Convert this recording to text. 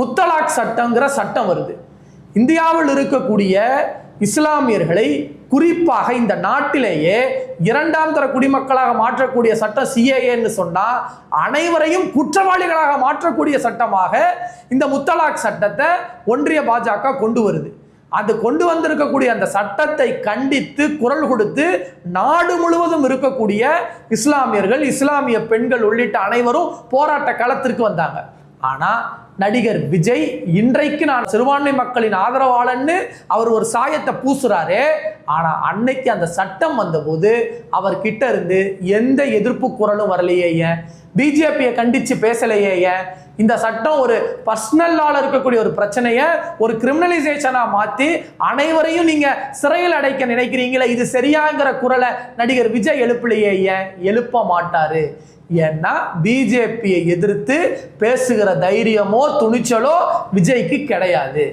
முத்தலாக் சட்டங்கிற சட்டம் வருது. இந்தியாவில் இருக்கக்கூடிய இஸ்லாமியர்களை குறிப்பாக இந்த நாட்டிலேயே இரண்டாம் தர குடிமக்களாக மாற்றக்கூடிய சட்டம் சிஏஏன்னு சொன்னா அனைவரையும் குற்றவாளிகளாக மாற்றக்கூடிய சட்டமாக இந்த முத்தலாக் சட்டத்தை ஒன்றிய பாஜக கொண்டு வருது. அது கொண்டு வந்திருக்கக்கூடிய அந்த சட்டத்தை கண்டித்து குரல் கொடுத்து நாடு முழுவதும் இருக்கக்கூடிய இஸ்லாமியர்கள், இஸ்லாமிய பெண்கள் உள்ளிட்ட அனைவரும் போராட்ட களத்திற்கு வந்தாங்க. ஆனா நடிகர் விஜய் இன்றைக்கு நான் சிறுபான்மை மக்களின் ஆதரவாளன்னு அவர் ஒரு சாயத்தை பூசுறாரு. ஆனா அன்னைக்கு அந்த சட்டம் வந்தபோது அவர்கிட்ட இருந்து எந்த எதிர்ப்பு குரலும் வரலையே, பிஜேபியை கண்டிச்சு பேசலையே. இந்த சட்டம் ஒரு பர்சனலால இருக்கக்கூடிய ஒரு பிரச்சனையை ஒரு கிரிமினலைசேஷனா மாத்தி அனைவரையும் நீங்க சிறையில் அடைக்க நினைக்கிறீங்களே, இது சரியாங்கிற குரலை நடிகர் விஜய் எழுப்பலையே, எழுப்ப மாட்டாரு. ஏன்னா பிஜேபியை எதிர்த்து பேசுகிற தைரியமோ துணிச்சலோ விஜய்க்கு கிடையாது.